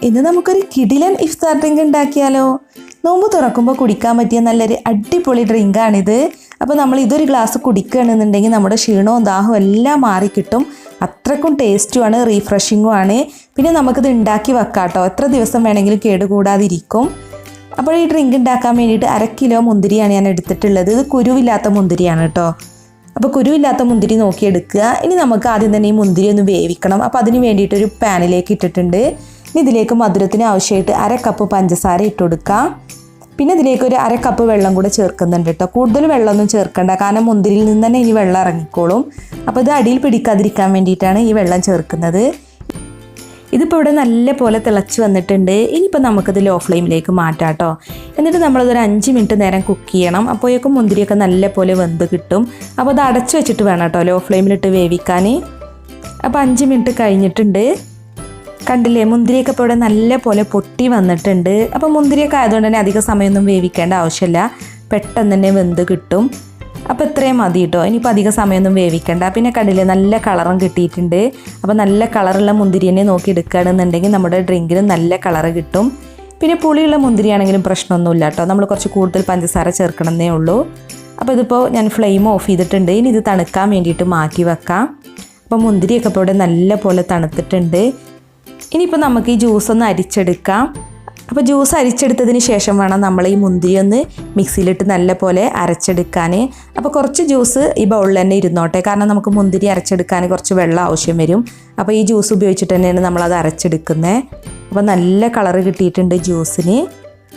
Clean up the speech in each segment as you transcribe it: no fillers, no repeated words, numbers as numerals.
ഇന്ന് നമുക്കൊരു കിടിലൻ ഇഫ്താർ ഡ്രിങ്ക് ഉണ്ടാക്കിയാലോ. നോമ്പ് തുറക്കുമ്പോൾ കുടിക്കാൻ പറ്റിയ നല്ലൊരു അടിപൊളി ഡ്രിങ്കാണിത്. അപ്പോൾ നമ്മൾ ഇതൊരു ഗ്ലാസ് കുടിക്കുകയാണെന്നുണ്ടെങ്കിൽ നമ്മുടെ ക്ഷീണവും ദാഹവും എല്ലാം മാറിക്കിട്ടും. അത്രക്കും ടേസ്റ്റുമാണ്, റീഫ്രഷിങ്ങും ആണ്. പിന്നെ നമുക്കിത് ഉണ്ടാക്കി വെക്കാം കേട്ടോ, എത്ര ദിവസം വേണമെങ്കിലും കേടുകൂടാതിരിക്കും. അപ്പോൾ ഈ ഡ്രിങ്ക് ഉണ്ടാക്കാൻ വേണ്ടിയിട്ട് 1/2 കിലോ മുന്തിരിയാണ് ഞാൻ എടുത്തിട്ടുള്ളത്. ഇത് കുരുവില്ലാത്ത മുന്തിരിയാണ് കേട്ടോ. അപ്പോൾ കുരുവില്ലാത്ത മുന്തിരി നോക്കിയെടുക്കുക. ഇനി നമുക്ക് ആദ്യം തന്നെ ഈ മുന്തിരി ഒന്ന് വേവിക്കണം. അപ്പോൾ അതിന് വേണ്ടിയിട്ടൊരു പാനിലേക്ക് ഇട്ടിട്ടുണ്ട്. ഇനി ഇതിലേക്ക് മധുരത്തിന് ആവശ്യമായിട്ട് 1/2 കപ്പ് പഞ്ചസാര ഇട്ട് കൊടുക്കാം. പിന്നെ ഇതിലേക്ക് ഒരു 1/2 കപ്പ് വെള്ളം കൂടെ ചേർക്കുന്നുണ്ട് കേട്ടോ. കൂടുതൽ വെള്ളമൊന്നും ചേർക്കണ്ട, കാരണം മുന്തിരിയിൽ നിന്ന് തന്നെ ഇനി വെള്ളം ഇറങ്ങിക്കോളും. അപ്പോൾ ഇത് അടിയിൽ പിടിക്കാതിരിക്കാൻ വേണ്ടിയിട്ടാണ് ഈ വെള്ളം ചേർക്കുന്നത്. ഇതിപ്പോൾ ഇവിടെ നല്ല പോലെ തിളച്ച് വന്നിട്ടുണ്ട്. ഇനിയിപ്പോൾ നമുക്കിത് ലോ ഫ്ലെയിമിലേക്ക് മാറ്റാം കേട്ടോ. എന്നിട്ട് നമ്മളതൊരു 5 മിനിറ്റ് നേരം കുക്ക് ചെയ്യണം. അപ്പോഴേക്കും മുന്തിരിയൊക്കെ നല്ല പോലെ വെന്ത് കിട്ടും. അപ്പോൾ അത് അടച്ചു വെച്ചിട്ട് വേണം കേട്ടോ ലോ ഫ്ലെയിമിലിട്ട് വേവിക്കാൻ. അപ്പോൾ 5 മിനിറ്റ് കഴിഞ്ഞിട്ടുണ്ട്. കണ്ടില്ലേ, മുന്തിരിയൊക്കെ ഇപ്പോൾ ഇവിടെ നല്ല പോലെ പൊട്ടി വന്നിട്ടുണ്ട്. അപ്പോൾ മുന്തിരിയൊക്കെ ആയതുകൊണ്ട് തന്നെ അധിക സമയമൊന്നും വേവിക്കേണ്ട ആവശ്യമില്ല, പെട്ടെന്ന് തന്നെ വെന്ത് കിട്ടും. അപ്പോൾ ഇത്രയും മതി കേട്ടോ. ഇനിയിപ്പോൾ അധിക സമയമൊന്നും വേവിക്കണ്ട. പിന്നെ കണ്ടില്ലേ, നല്ല കളറും കിട്ടിയിട്ടുണ്ട്. അപ്പോൾ നല്ല കളറുള്ള മുന്തിരിനെ നോക്കി എടുക്കുകയാണെന്നുണ്ടെങ്കിൽ നമ്മുടെ ഡ്രിങ്കിന് നല്ല കളറ് കിട്ടും. പിന്നെ പുളിയുള്ള മുന്തിരിയാണെങ്കിലും പ്രശ്നമൊന്നുമില്ല കേട്ടോ, നമ്മൾ കുറച്ച് കൂടുതൽ പഞ്ചസാര ചേർക്കണമെന്നേ ഉള്ളൂ. അപ്പോൾ ഇതിപ്പോൾ ഞാൻ ഫ്ലെയിം ഓഫ് ചെയ്തിട്ടുണ്ട്. ഇനി ഇത് തണുക്കാൻ വേണ്ടിയിട്ട് മാറ്റി വെക്കാം. അപ്പോൾ മുന്തിരിയൊക്കെ ഇപ്പോൾ ഇവിടെ നല്ല പോലെ തണുത്തിട്ടുണ്ട്. ഇനിയിപ്പോൾ നമുക്ക് ഈ ജ്യൂസൊന്ന് അരിച്ചെടുക്കാം. അപ്പോൾ ജ്യൂസ് അരിച്ചെടുത്തതിന് ശേഷം വേണം നമ്മൾ ഈ മുന്തിരി ഒന്ന് മിക്സിയിലിട്ട് നല്ല പോലെ അരച്ചെടുക്കാൻ. അപ്പോൾ കുറച്ച് ജ്യൂസ് ഈ ബൗളിൽ തന്നെ ഇരുന്നോട്ടെ, കാരണം നമുക്ക് മുന്തിരി അരച്ചെടുക്കാൻ കുറച്ച് വെള്ളം ആവശ്യം വരും. അപ്പോൾ ഈ ജ്യൂസ് ഉപയോഗിച്ചിട്ട് തന്നെയാണ് നമ്മളത് അരച്ചെടുക്കുന്നത്. അപ്പോൾ നല്ല കളറ് കിട്ടിയിട്ടുണ്ട് ജ്യൂസിന്.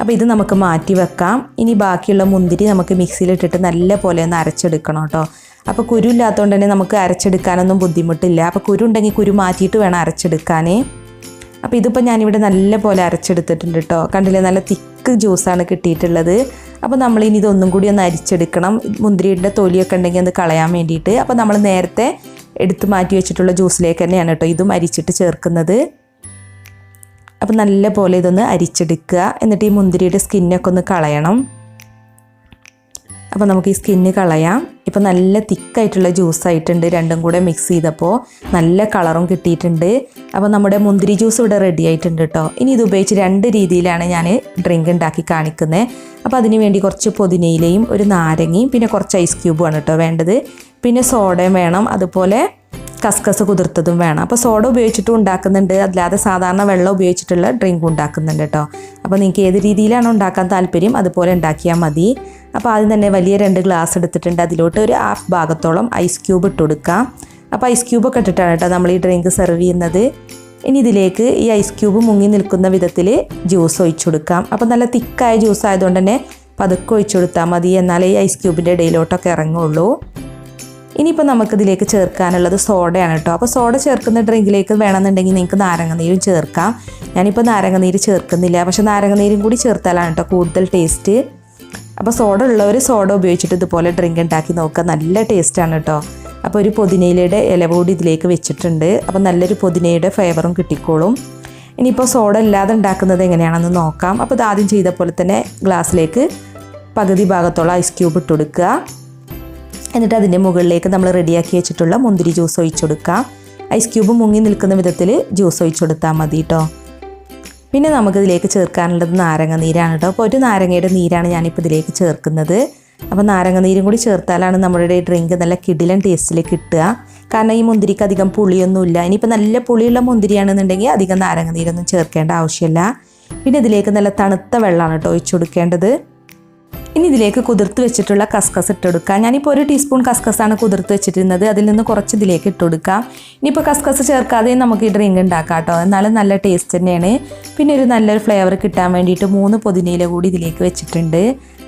അപ്പോൾ ഇത് നമുക്ക് മാറ്റി വെക്കാം. ഇനി ബാക്കിയുള്ള മുന്തിരി നമുക്ക് മിക്സിയിലിട്ടിട്ട് നല്ല പോലെ ഒന്ന് അരച്ചെടുക്കണം കേട്ടോ. അപ്പോൾ കുരു ഇല്ലാത്തതുകൊണ്ട് തന്നെ നമുക്ക് അരച്ചെടുക്കാനൊന്നും ബുദ്ധിമുട്ടില്ല. അപ്പോൾ കുരു ഉണ്ടെങ്കിൽ കുരു മാറ്റിയിട്ട് വേണം അരച്ചെടുക്കാൻ. അപ്പോൾ ഇതിപ്പോൾ ഞാനിവിടെ നല്ല പോലെ അരച്ചെടുത്തിട്ടുണ്ട് കേട്ടോ. കണ്ടില്ലേ, നല്ല തിക്ക് ജ്യൂസാണ് കിട്ടിയിട്ടുള്ളത്. അപ്പോൾ നമ്മളിനി ഇതൊന്നും കൂടി ഒന്ന് അരിച്ചെടുക്കണം, മുന്തിരിയുടെ തൊലിയൊക്കെ ഉണ്ടെങ്കിൽ അത് കളയാൻ വേണ്ടിയിട്ട്. അപ്പോൾ നമ്മൾ നേരത്തെ എടുത്ത് മാറ്റി വെച്ചിട്ടുള്ള ജ്യൂസിലേക്ക് തന്നെയാണ് കേട്ടോ ഇതും അരിച്ചിട്ട് ചേർക്കുന്നത്. അപ്പോൾ നല്ല പോലെ ഇതൊന്ന് അരിച്ചെടുക്കുക. എന്നിട്ട് ഈ മുന്തിരിയുടെ സ്കിന്നൊക്കെ ഒന്ന് കളയണം. അപ്പോൾ നമുക്ക് ഈ സ്കിന്ന് കളയാം. ഇപ്പോൾ നല്ല തിക്കായിട്ടുള്ള ജ്യൂസായിട്ടുണ്ട്. രണ്ടും കൂടെ മിക്സ് ചെയ്തപ്പോൾ നല്ല കളറും കിട്ടിയിട്ടുണ്ട്. അപ്പോൾ നമ്മുടെ മുന്തിരി ജ്യൂസ് ഇവിടെ റെഡി ആയിട്ടുണ്ട് കേട്ടോ. ഇനി ഇത് ഉപയോഗിച്ച് 2 രീതിയിലാണ് ഞാൻ ഡ്രിങ്ക് ഉണ്ടാക്കി കാണിക്കുന്നത്. അപ്പോൾ അതിന് വേണ്ടി കുറച്ച് പുതിനയിലയും ഒരു നാരങ്ങയും പിന്നെ കുറച്ച് ഐസ് ക്യൂബുമാണ് കേട്ടോ വേണ്ടത്. പിന്നെ സോഡയും വേണം, അതുപോലെ കസ്കസ് കുതിർത്തതും വേണം. അപ്പോൾ സോഡ ഉപയോഗിച്ചിട്ടും ഉണ്ടാക്കുന്നുണ്ട്, അല്ലാതെ സാധാരണ വെള്ളം ഉപയോഗിച്ചിട്ടുള്ള ഡ്രിങ്ക് ഉണ്ടാക്കുന്നുണ്ട് കേട്ടോ. അപ്പോൾ നിങ്ങൾക്ക് ഏത് രീതിയിലാണോ ഉണ്ടാക്കാൻ താല്പര്യം അതുപോലെ ഉണ്ടാക്കിയാൽ മതി. അപ്പോൾ ആദ്യം തന്നെ വലിയ 2 ഗ്ലാസ് എടുത്തിട്ടുണ്ട്. അതിലോട്ട് ഒരു 1/2 ഭാഗത്തോളം ഐസ് ക്യൂബ് ഇട്ട് കൊടുക്കാം. അപ്പോൾ ഐസ് ക്യൂബൊക്കെ ഇട്ടിട്ടാണ് കേട്ടോ നമ്മൾ ഈ ഡ്രിങ്ക് സെർവ് ചെയ്യുന്നത്. ഇനി ഇതിലേക്ക് ഈ ഐസ് ക്യൂബ് മുങ്ങി നിൽക്കുന്ന വിധത്തിൽ ജ്യൂസ് ഒഴിച്ചു കൊടുക്കാം. അപ്പോൾ നല്ല തിക്കായ ജ്യൂസ് ആയതുകൊണ്ട് തന്നെ പതുക്കെ ഒഴിച്ചു കൊടുത്താൽ മതി, എന്നാലേ ഈ ഐസ് ക്യൂബിൻ്റെ ഇടയിലോട്ടൊക്കെ ഇറങ്ങുള്ളൂ. ഇനിയിപ്പോൾ നമുക്കിതിലേക്ക് ചേർക്കാനുള്ളത് സോഡയാണ് കേട്ടോ. അപ്പോൾ സോഡ ചേർക്കുന്ന ഡ്രിങ്കിലേക്ക് വേണമെന്നുണ്ടെങ്കിൽ നിങ്ങൾക്ക് നാരങ്ങനീരും ചേർക്കാം. ഞാനിപ്പോൾ നാരങ്ങനീര് ചേർക്കുന്നില്ല, പക്ഷേ നാരങ്ങനീരും കൂടി ചേർത്താലാണ് കേട്ടോ കൂടുതൽ ടേസ്റ്റ്. അപ്പോൾ സോഡ ഉള്ളവർ സോഡ ഉപയോഗിച്ചിട്ട് ഇതുപോലെ ഡ്രിങ്ക് ഉണ്ടാക്കി നോക്കുക, നല്ല ടേസ്റ്റാണ് കേട്ടോ. അപ്പോൾ ഒരു പുതിനയിലയുടെ ഇല കൂടി ഇതിലേക്ക് വെച്ചിട്ടുണ്ട്. അപ്പോൾ നല്ലൊരു പുതിനയുടെ ഫ്ലേവറും കിട്ടിക്കോളും. ഇനിയിപ്പോൾ സോഡ ഇല്ലാതെ ഉണ്ടാക്കുന്നത് എങ്ങനെയാണെന്ന് നോക്കാം. അപ്പോൾ ഇത് ആദ്യം ചെയ്ത പോലെ തന്നെ ഗ്ലാസ്സിലേക്ക് പകുതി ഭാഗത്തോളം ഐസ് ക്യൂബ് ഇട്ട് കൊടുക്കുക. എന്നിട്ട് അതിൻ്റെ മുകളിലേക്ക് നമ്മൾ റെഡിയാക്കി വെച്ചിട്ടുള്ള മുന്തിരി ജ്യൂസ് ഒഴിച്ചു കൊടുക്കാം. ഐസ് ക്യൂബ് മുങ്ങി നിൽക്കുന്ന വിധത്തിൽ ജ്യൂസ് ഒഴിച്ചു കൊടുത്താൽ മതി കേട്ടോ. പിന്നെ നമുക്കിതിലേക്ക് ചേർക്കാനുള്ളത് നാരങ്ങ നീരാണ് കേട്ടോ. അപ്പോൾ ഒരു നാരങ്ങയുടെ നീരാണ് ഞാനിപ്പോൾ ഇതിലേക്ക് ചേർക്കുന്നത്. അപ്പോൾ നാരങ്ങ നീരും കൂടി ചേർത്താലാണ് നമ്മുടെ ഡ്രിങ്ക് നല്ല കിടിലൻ ടേസ്റ്റിൽ കിട്ടുക. കാരണം ഈ മുന്തിരിക്ക് അധികം പുളിയൊന്നുമില്ല. ഇനിയിപ്പോൾ നല്ല പുളിയുള്ള മുന്തിരിയാണെന്നുണ്ടെങ്കിൽ അധികം നാരങ്ങ നീരൊന്നും ചേർക്കേണ്ട ആവശ്യമില്ല. പിന്നെ ഇതിലേക്ക് നല്ല തണുത്ത വെള്ളമാണ് കേട്ടോ ഒഴിച്ചു കൊടുക്കേണ്ടത്. ഇനി ഇതിലേക്ക് കുതിർത്ത് വെച്ചിട്ടുള്ള കസ്കസ് ഇട്ട് കൊടുക്കാം. ഞാനിപ്പോൾ 1 ടീസ്പൂൺ കസ്കസാണ് കുതിർത്ത് വെച്ചിരുന്നത്. അതിൽ നിന്ന് കുറച്ച് ഇതിലേക്ക് ഇട്ട് കൊടുക്കാം. ഇനിയിപ്പോൾ കസ്കസ് ചേർക്കാതെയും നമുക്ക് ഈ ഡ്രിങ്ക് ഉണ്ടാക്കാം കേട്ടോ, എന്നാലും നല്ല ടേസ്റ്റ് തന്നെയാണ്. പിന്നെ ഒരു നല്ലൊരു ഫ്ലേവർ കിട്ടാൻ വേണ്ടിയിട്ട് 3 പുതിനയില കൂടി ഇതിലേക്ക് വെച്ചിട്ടുണ്ട്.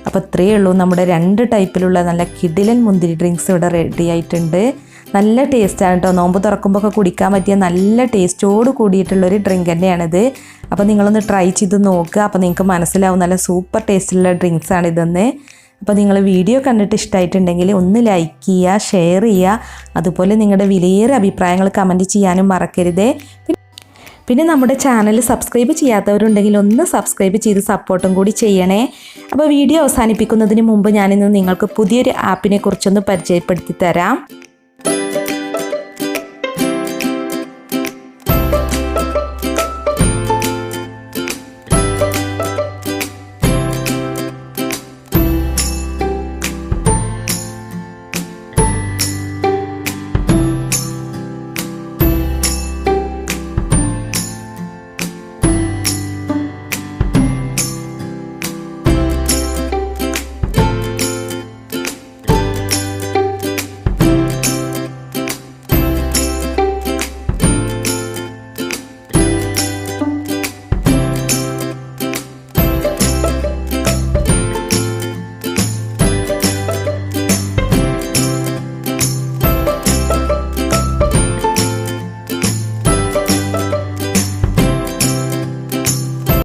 അപ്പോൾ ഇത്രയേ ഉള്ളൂ, നമ്മുടെ 2 ടൈപ്പിലുള്ള നല്ല കിടിലൻ മുന്തിരി ഡ്രിങ്ക്സ് ഇവിടെ റെഡി ആയിട്ടുണ്ട്. നല്ല ടേസ്റ്റാണ് കേട്ടോ. നോമ്പ് തുറക്കുമ്പോൾ ഒക്കെ കുടിക്കാൻ പറ്റിയ നല്ല ടേസ്റ്റോട് കൂടിയിട്ടുള്ളൊരു ഡ്രിങ്ക് തന്നെയാണിത്. അപ്പോൾ നിങ്ങളൊന്ന് ട്രൈ ചെയ്ത് നോക്കുക. അപ്പോൾ നിങ്ങൾക്ക് മനസ്സിലാവും നല്ല സൂപ്പർ ടേസ്റ്റുള്ള ഡ്രിങ്ക്സാണ് ഇതെന്ന്. അപ്പോൾ നിങ്ങൾ വീഡിയോ കണ്ടിട്ട് ഇഷ്ടമായിട്ടുണ്ടെങ്കിൽ ഒന്ന് ലൈക്ക് ചെയ്യുക, ഷെയർ ചെയ്യുക, അതുപോലെ നിങ്ങളുടെ വിലയേറിയ അഭിപ്രായങ്ങൾ കമൻറ്റ് ചെയ്യാനും മറക്കരുതേ. പിന്നെ നമ്മുടെ ചാനൽ സബ്സ്ക്രൈബ് ചെയ്യാത്തവരുണ്ടെങ്കിൽ ഒന്ന് സബ്സ്ക്രൈബ് ചെയ്ത് സപ്പോർട്ടും കൂടി ചെയ്യണേ. അപ്പോൾ വീഡിയോ അവസാനിപ്പിക്കുന്നതിന് മുമ്പ് ഞാനിന്ന് നിങ്ങൾക്ക് പുതിയൊരു ആപ്പിനെ കുറിച്ചൊന്ന് പരിചയപ്പെടുത്തി തരാം.